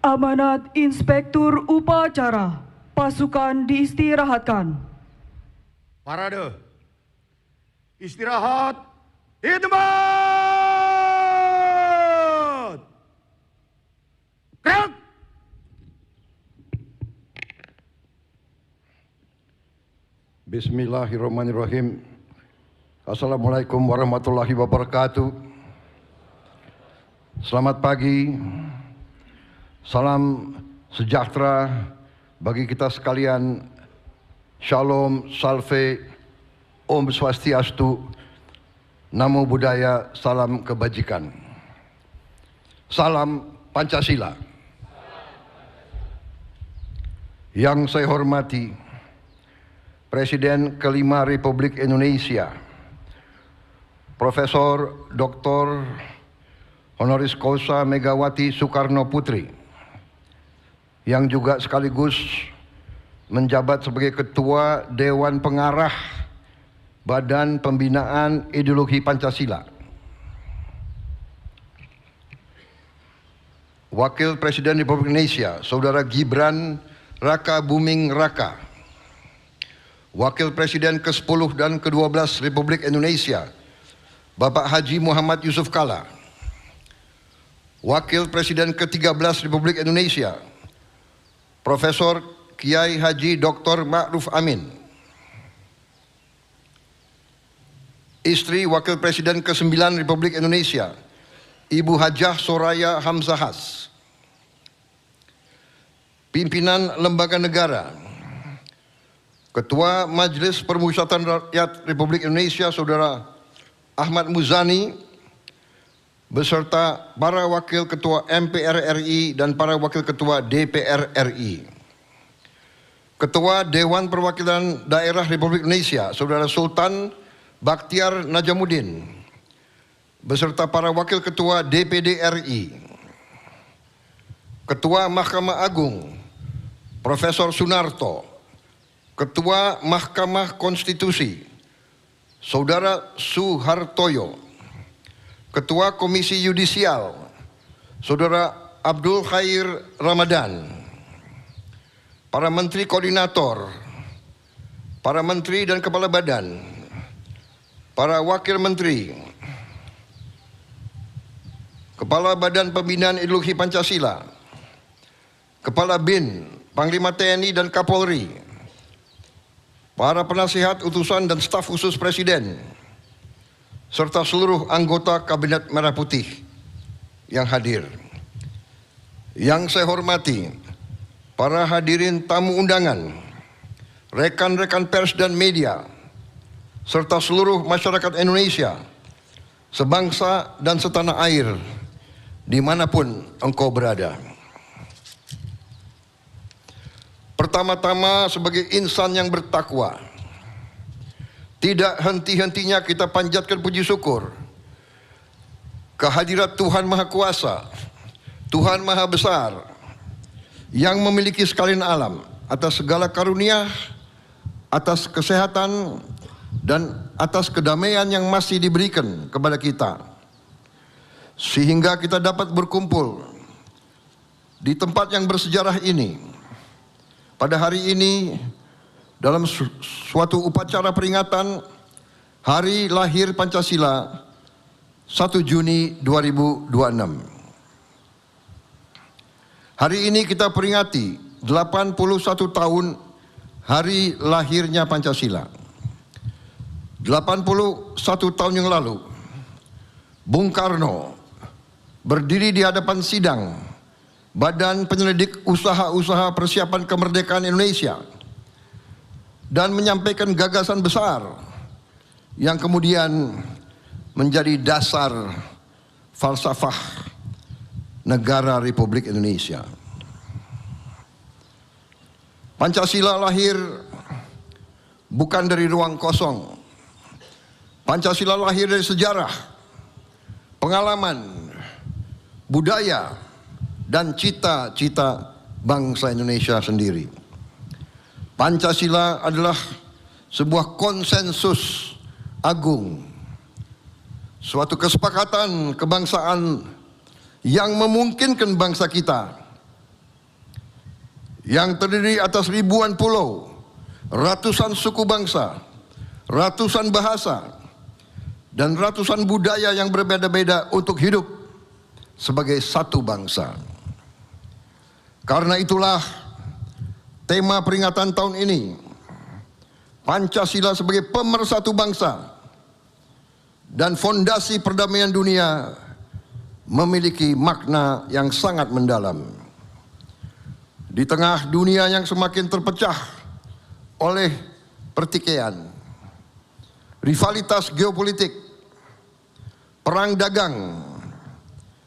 Amanat Inspektur Upacara. Pasukan diistirahatkan. Parade. Istirahat. Di tempat. Gerak. Bismillahirrahmanirrahim. Assalamualaikum warahmatullahi wabarakatuh. Selamat pagi. Salam sejahtera bagi kita sekalian. Shalom, salve, Om Swastiastu, Namo Buddhaya, salam kebajikan. Salam Pancasila. Yang saya hormati Presiden kelima Republik Indonesia, Profesor Dr. Honoris Causa Megawati Soekarno Putri, yang juga sekaligus menjabat sebagai Ketua Dewan Pengarah Badan Pembinaan Ideologi Pancasila. Wakil Presiden Republik Indonesia, Saudara Gibran Raka Buming Raka. Wakil Presiden ke-10 dan ke-12 Republik Indonesia, Bapak Haji Muhammad Yusuf Kalla. Wakil Presiden ke-13 Republik Indonesia, Profesor Kiai Haji Dr. Ma'ruf Amin. Istri Wakil Presiden ke-9 Republik Indonesia, Ibu Hajah Soraya Hamzahas. Pimpinan Lembaga Negara, Ketua Majelis Permusyawaratan Rakyat Republik Indonesia, Saudara Ahmad Muzani, beserta para Wakil Ketua MPR RI dan para Wakil Ketua DPR RI. Ketua Dewan Perwakilan Daerah Republik Indonesia, Saudara Sultan Bakhtiar Najamuddin, beserta para Wakil Ketua DPD RI. Ketua Mahkamah Agung, Profesor Sunarto. Ketua Mahkamah Konstitusi, Saudara Suhartoyo. Ketua Komisi Yudisial, Saudara Abdul Khair Ramadan. Para Menteri Koordinator, para Menteri dan Kepala Badan, para Wakil Menteri, Kepala Badan Pembinaan Ideologi Pancasila, Kepala BIN, Panglima TNI dan Kapolri, para penasihat utusan dan staf khusus Presiden, serta seluruh anggota Kabinet Merah Putih yang hadir. Yang saya hormati para hadirin tamu undangan, rekan-rekan pers dan media, serta seluruh masyarakat Indonesia, sebangsa dan setanah air, dimanapun engkau berada. Pertama-tama sebagai insan yang bertakwa, tidak henti-hentinya kita panjatkan puji syukur kehadirat Tuhan Maha Kuasa, Tuhan Maha Besar, yang memiliki sekalian alam, atas segala karunia, atas kesehatan, dan atas kedamaian yang masih diberikan kepada kita, sehingga kita dapat berkumpul di tempat yang bersejarah ini pada hari ini dalam suatu upacara peringatan Hari Lahir Pancasila 1 Juni 2026. Hari ini kita peringati 81 tahun hari lahirnya Pancasila. 81 tahun yang lalu, Bung Karno berdiri di hadapan sidang Badan Penyelidik Usaha-Usaha Persiapan Kemerdekaan Indonesia dan menyampaikan gagasan besar yang kemudian menjadi dasar falsafah negara Republik Indonesia. Pancasila lahir bukan dari ruang kosong. Pancasila lahir dari sejarah, pengalaman, budaya, dan cita-cita bangsa Indonesia sendiri. Pancasila adalah sebuah konsensus agung, suatu kesepakatan kebangsaan yang memungkinkan bangsa kita yang terdiri atas ribuan pulau, ratusan suku bangsa, ratusan bahasa, dan ratusan budaya yang berbeda-beda untuk hidup sebagai satu bangsa. Karena itulah tema peringatan tahun ini, Pancasila sebagai pemersatu bangsa dan fondasi perdamaian dunia, memiliki makna yang sangat mendalam. Di tengah dunia yang semakin terpecah oleh pertikaian, rivalitas geopolitik, perang dagang,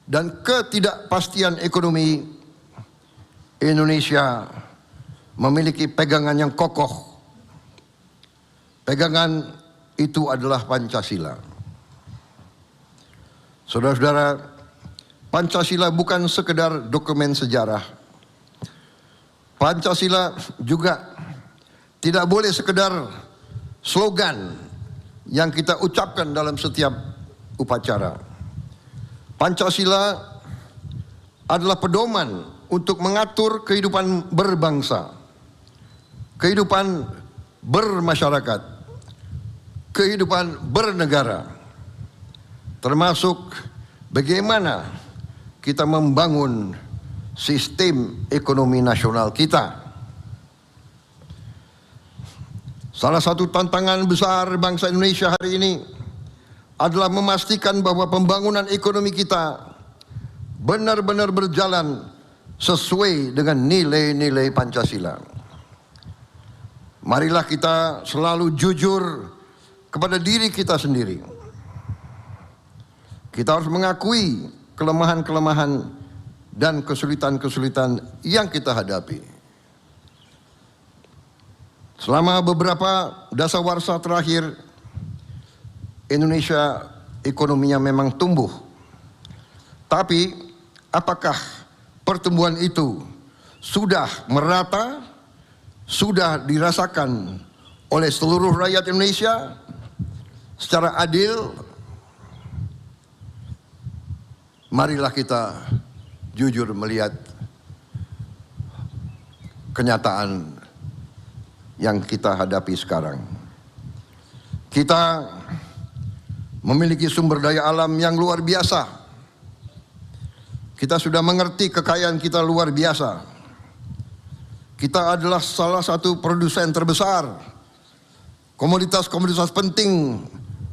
dan ketidakpastian ekonomi, Indonesia memiliki pegangan yang kokoh. Pegangan itu adalah Pancasila. Saudara-saudara, Pancasila bukan sekedar dokumen sejarah. Pancasila juga tidak boleh sekedar slogan yang kita ucapkan dalam setiap upacara. Pancasila adalah pedoman untuk mengatur kehidupan berbangsa, kehidupan bermasyarakat, kehidupan bernegara, termasuk bagaimana kita membangun sistem ekonomi nasional kita. Salah satu tantangan besar bangsa Indonesia hari ini adalah memastikan bahwa pembangunan ekonomi kita benar-benar berjalan sesuai dengan nilai-nilai Pancasila. Marilah kita selalu jujur kepada diri kita sendiri. Kita harus mengakui kelemahan-kelemahan dan kesulitan-kesulitan yang kita hadapi. Selama beberapa dasawarsa terakhir, Indonesia ekonominya memang tumbuh. Tapi apakah pertumbuhan itu sudah merata, sudah dirasakan oleh seluruh rakyat Indonesia secara adil? Marilah kita jujur melihat kenyataan yang kita hadapi sekarang. Kita memiliki sumber daya alam yang luar biasa. Kita sudah mengerti kekayaan kita luar biasa. Kita adalah salah satu produsen terbesar komoditas-komoditas penting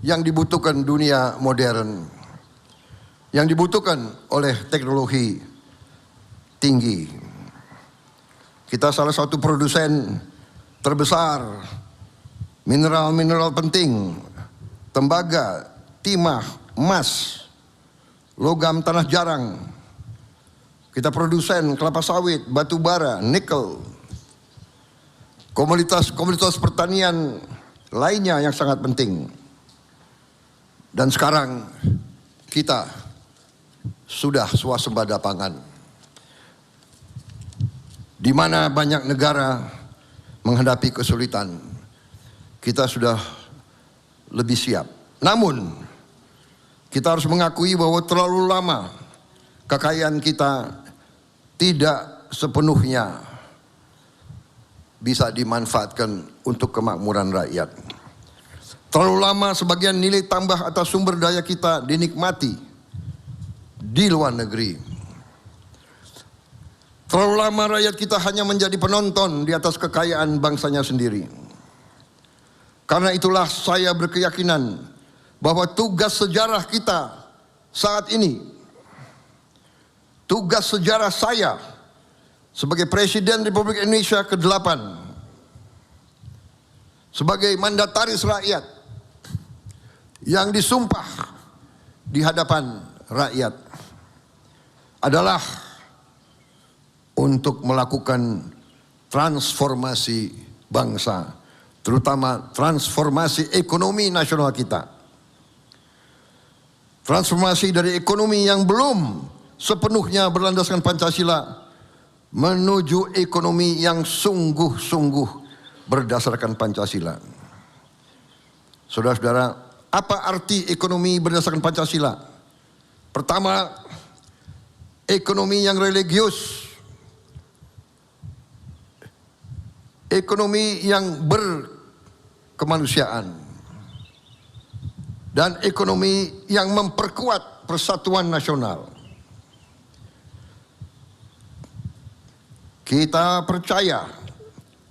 yang dibutuhkan dunia modern, yang dibutuhkan oleh teknologi tinggi. Kita salah satu produsen terbesar mineral-mineral penting, tembaga, timah, emas, logam tanah jarang. Kita produsen kelapa sawit, batu bara, nikel, komoditas pertanian lainnya yang sangat penting. Dan sekarang kita sudah swasembada pangan, di mana banyak negara menghadapi kesulitan. Kita sudah lebih siap. Namun kita harus mengakui bahwa terlalu lama kekayaan kita tidak sepenuhnya bisa dimanfaatkan untuk kemakmuran rakyat. Terlalu lama sebagian nilai tambah atas sumber daya kita dinikmati di luar negeri. Terlalu lama rakyat kita hanya menjadi penonton di atas kekayaan bangsanya sendiri. Karena itulah saya berkeyakinan bahwa tugas sejarah kita saat ini, tugas sejarah saya sebagai Presiden Republik Indonesia ke-8, sebagai mandataris rakyat yang disumpah di hadapan rakyat, adalah untuk melakukan transformasi bangsa, terutama transformasi ekonomi nasional kita. Transformasi dari ekonomi yang belum sepenuhnya berlandaskan Pancasila menuju ekonomi yang sungguh-sungguh berdasarkan Pancasila. Saudara-saudara, apa arti ekonomi berdasarkan Pancasila? Pertama, ekonomi yang religius, ekonomi yang berkemanusiaan, dan ekonomi yang memperkuat persatuan nasional. Kita percaya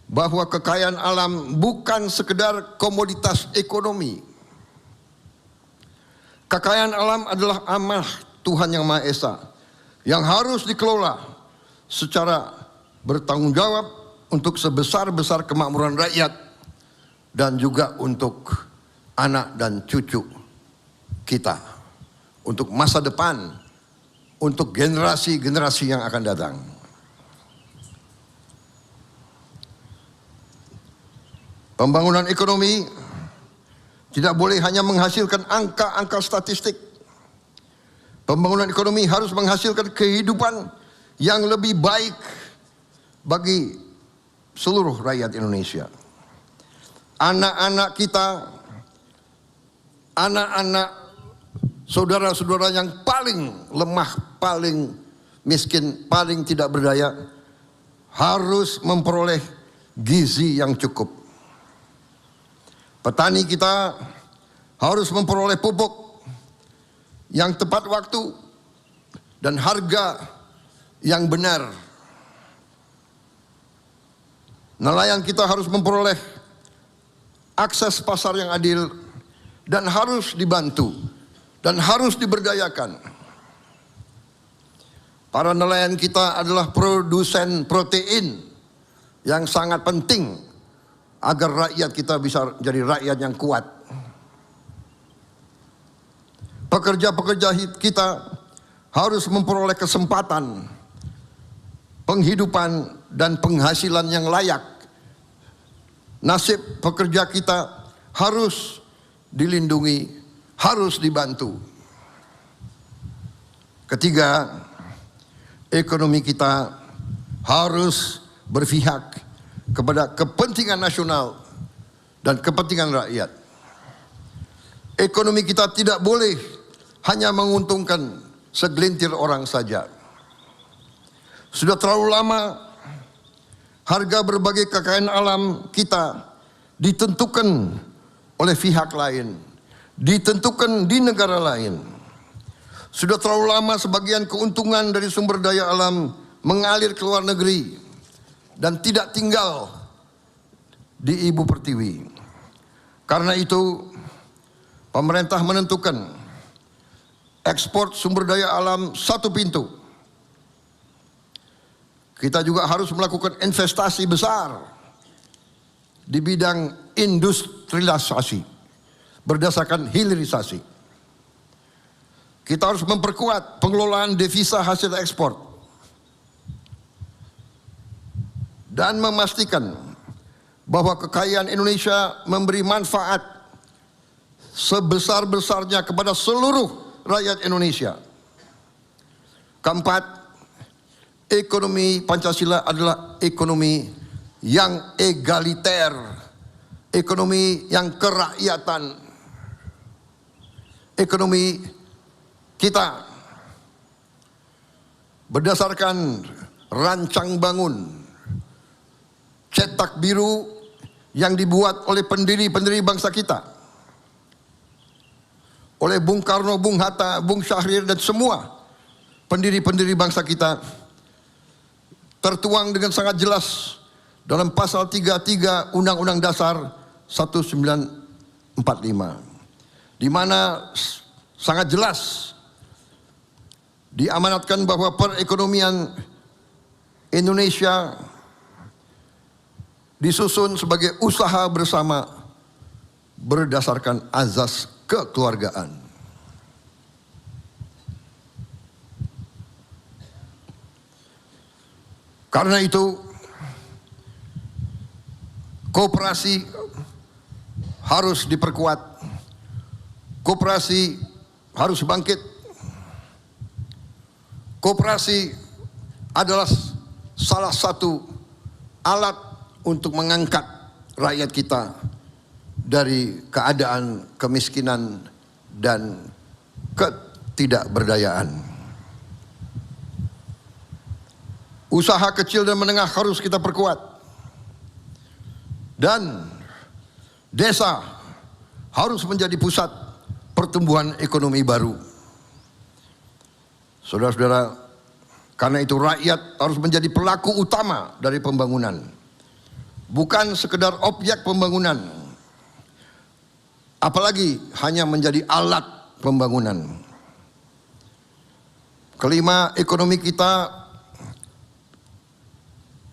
bahwa kekayaan alam bukan sekedar komoditas ekonomi. Kekayaan alam adalah amanah Tuhan Yang Maha Esa yang harus dikelola secara bertanggung jawab untuk sebesar-besar kemakmuran rakyat dan juga untuk anak dan cucu kita, untuk masa depan, untuk generasi-generasi yang akan datang. Pembangunan ekonomi tidak boleh hanya menghasilkan angka-angka statistik. Pembangunan ekonomi harus menghasilkan kehidupan yang lebih baik bagi seluruh rakyat Indonesia. Anak-anak kita, anak-anak saudara-saudara yang paling lemah, paling miskin, paling tidak berdaya, harus memperoleh gizi yang cukup. Petani kita harus memperoleh pupuk yang tepat waktu dan harga yang benar. Nelayan kita harus memperoleh akses pasar yang adil dan harus dibantu dan harus diberdayakan. Para nelayan kita adalah produsen protein yang sangat penting agar rakyat kita bisa jadi rakyat yang kuat. Pekerja-pekerja kita harus memperoleh kesempatan, penghidupan dan penghasilan yang layak. Nasib pekerja kita harus dilindungi, harus dibantu. Ketiga, ekonomi kita harus berpihak kepada kepentingan nasional dan kepentingan rakyat. Ekonomi kita tidak boleh hanya menguntungkan segelintir orang saja. Sudah terlalu lama harga berbagai kekayaan alam kita ditentukan oleh pihak lain, ditentukan di negara lain. Sudah terlalu lama sebagian keuntungan dari sumber daya alam mengalir ke luar negeri dan tidak tinggal di ibu pertiwi. Karena itu, pemerintah menentukan ekspor sumber daya alam satu pintu. Kita juga harus melakukan investasi besar di bidang industrialisasi berdasarkan hilirisasi. Kita harus memperkuat pengelolaan devisa hasil ekspor dan memastikan bahwa kekayaan Indonesia memberi manfaat sebesar-besarnya kepada seluruh rakyat Indonesia. Keempat, ekonomi Pancasila adalah ekonomi yang egaliter, ekonomi yang kerakyatan. Ekonomi kita berdasarkan rancang bangun cetak biru yang dibuat oleh pendiri-pendiri bangsa kita, oleh Bung Karno, Bung Hatta, Bung Syahrir dan semua pendiri-pendiri bangsa kita, tertuang dengan sangat jelas dalam pasal 33 Undang-Undang Dasar 1945, di mana sangat jelas diamanatkan bahwa perekonomian Indonesia disusun sebagai usaha bersama berdasarkan azas kekeluargaan. Karena itu, koperasi harus diperkuat, koperasi harus bangkit. Koperasi adalah salah satu alat untuk mengangkat rakyat kita dari keadaan kemiskinan dan ketidakberdayaan. Usaha kecil dan menengah harus kita perkuat. Dan desa harus menjadi pusat pertumbuhan ekonomi baru. Saudara-saudara, karena itu rakyat harus menjadi pelaku utama dari pembangunan, bukan sekedar objek pembangunan, apalagi hanya menjadi alat pembangunan. Kelima, ekonomi kita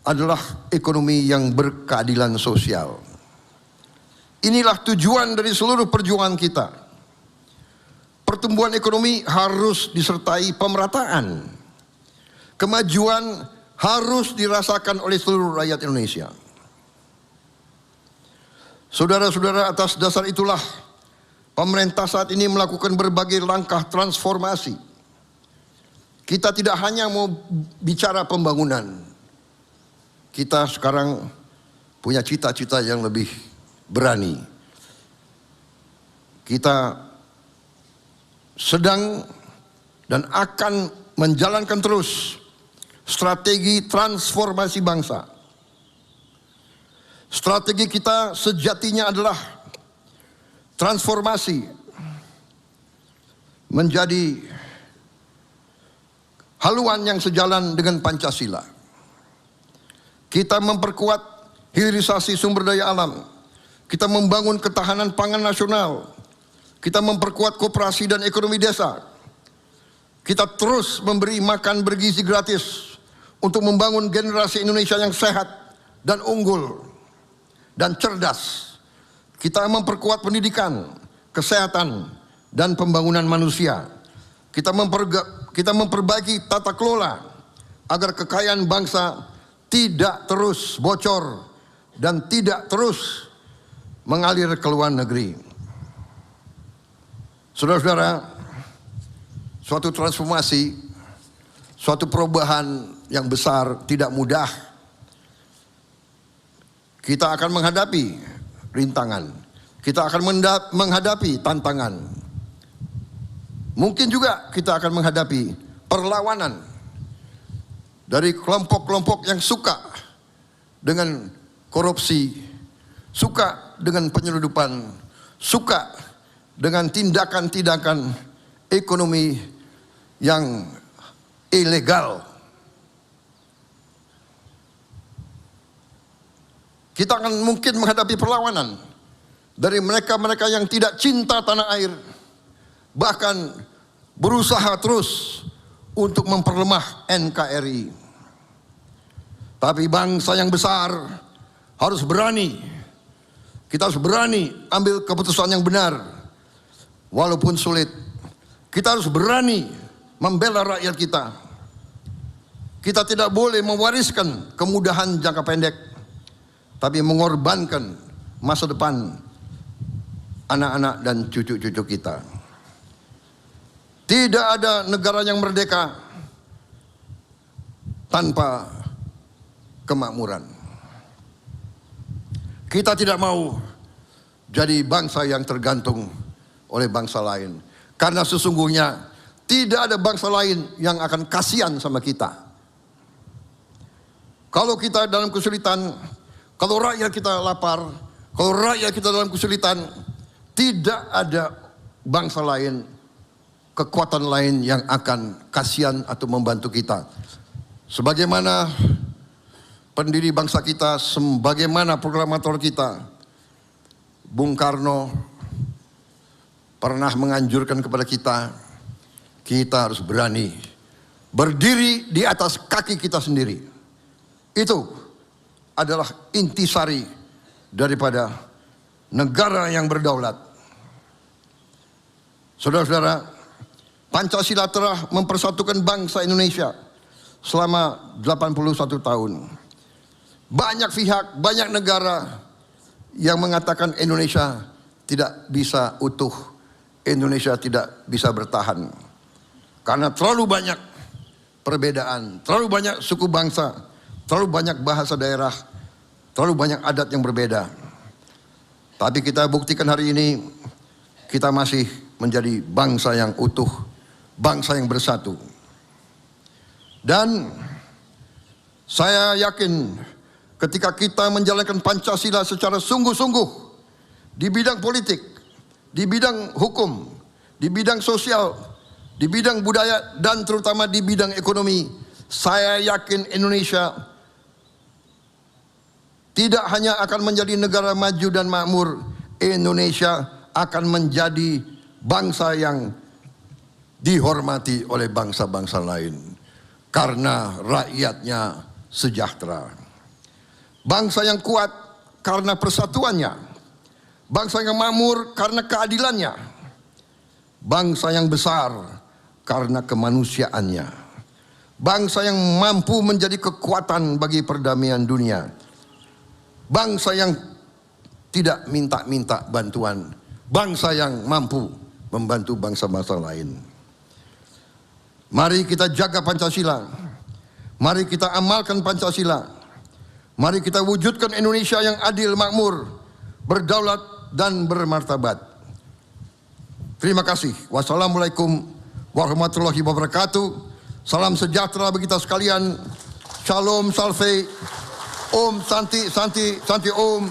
adalah ekonomi yang berkeadilan sosial. Inilah tujuan dari seluruh perjuangan kita. Pertumbuhan ekonomi harus disertai pemerataan. Kemajuan harus dirasakan oleh seluruh rakyat Indonesia. Saudara-saudara, atas dasar itulah pemerintah saat ini melakukan berbagai langkah transformasi. Kita tidak hanya mau bicara pembangunan. Kita sekarang punya cita-cita yang lebih berani. Kita sedang dan akan menjalankan terus strategi transformasi bangsa. Strategi kita sejatinya adalah transformasi menjadi haluan yang sejalan dengan Pancasila. Kita memperkuat hilirisasi sumber daya alam. Kita membangun ketahanan pangan nasional. Kita memperkuat koperasi dan ekonomi desa. Kita terus memberi makan bergizi gratis untuk membangun generasi Indonesia yang sehat dan unggul dan cerdas. Kita memperkuat pendidikan, kesehatan, dan pembangunan manusia. Kita memperbaiki tata kelola agar kekayaan bangsa tidak terus bocor dan tidak terus mengalir ke luar negeri. Saudara-saudara, suatu transformasi, suatu perubahan yang besar tidak mudah. Kita akan menghadapi rintangan, kita akan menghadapi tantangan. Mungkin juga kita akan menghadapi perlawanan dari kelompok-kelompok yang suka dengan korupsi, suka dengan penyeludupan, suka dengan tindakan-tindakan ekonomi yang ilegal. Kita akan mungkin menghadapi perlawanan dari mereka-mereka yang tidak cinta tanah air, bahkan berusaha terus untuk memperlemah NKRI. Tapi bangsa yang besar harus berani. Kita harus berani ambil keputusan yang benar. Walaupun sulit, kita harus berani membela rakyat kita. Kita tidak boleh mewariskan kemudahan jangka pendek, tapi mengorbankan masa depan anak-anak dan cucu-cucu kita. Tidak ada negara yang merdeka tanpa kemakmuran. Kita tidak mau jadi bangsa yang tergantung oleh bangsa lain. Karena sesungguhnya tidak ada bangsa lain yang akan kasihan sama kita. Kalau kita dalam kesulitan, kalau rakyat kita lapar, kalau rakyat kita dalam kesulitan, tidak ada bangsa lain, kekuatan lain yang akan kasihan atau membantu kita. Sebagaimana pendiri bangsa kita, sebagaimana proklamator kita, Bung Karno pernah menganjurkan kepada kita, kita harus berani berdiri di atas kaki kita sendiri. Itu adalah intisari daripada negara yang berdaulat. Saudara-saudara, Pancasila telah mempersatukan bangsa Indonesia selama 81 tahun. Banyak pihak, banyak negara yang mengatakan Indonesia tidak bisa utuh, Indonesia tidak bisa bertahan karena terlalu banyak perbedaan, terlalu banyak suku bangsa, terlalu banyak bahasa daerah, terlalu banyak adat yang berbeda. Tapi kita buktikan hari ini, kita masih menjadi bangsa yang utuh, bangsa yang bersatu. Dan saya yakin ketika kita menjalankan Pancasila secara sungguh-sungguh di bidang politik, di bidang hukum, di bidang sosial, di bidang budaya, dan terutama di bidang ekonomi, saya yakin Indonesia tidak hanya akan menjadi negara maju dan makmur, Indonesia akan menjadi bangsa yang dihormati oleh bangsa-bangsa lain karena rakyatnya sejahtera. Bangsa yang kuat karena persatuannya, bangsa yang makmur karena keadilannya, bangsa yang besar karena kemanusiaannya, bangsa yang mampu menjadi kekuatan bagi perdamaian dunia, bangsa yang tidak minta-minta bantuan, bangsa yang mampu membantu bangsa-bangsa lain. Mari kita jaga Pancasila, mari kita amalkan Pancasila, mari kita wujudkan Indonesia yang adil, makmur, berdaulat dan bermartabat. Terima kasih. Wassalamualaikum warahmatullahi wabarakatuh. Salam sejahtera bagi kita sekalian. Shalom, salve, Om, Santi, Santi, Santi Om.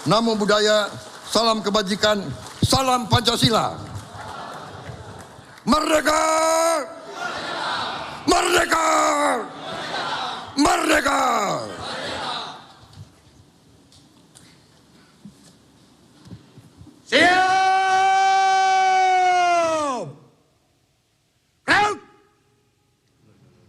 Namo Buddhaya, salam kebajikan, salam Pancasila. Merdeka! Merdeka! Merdeka!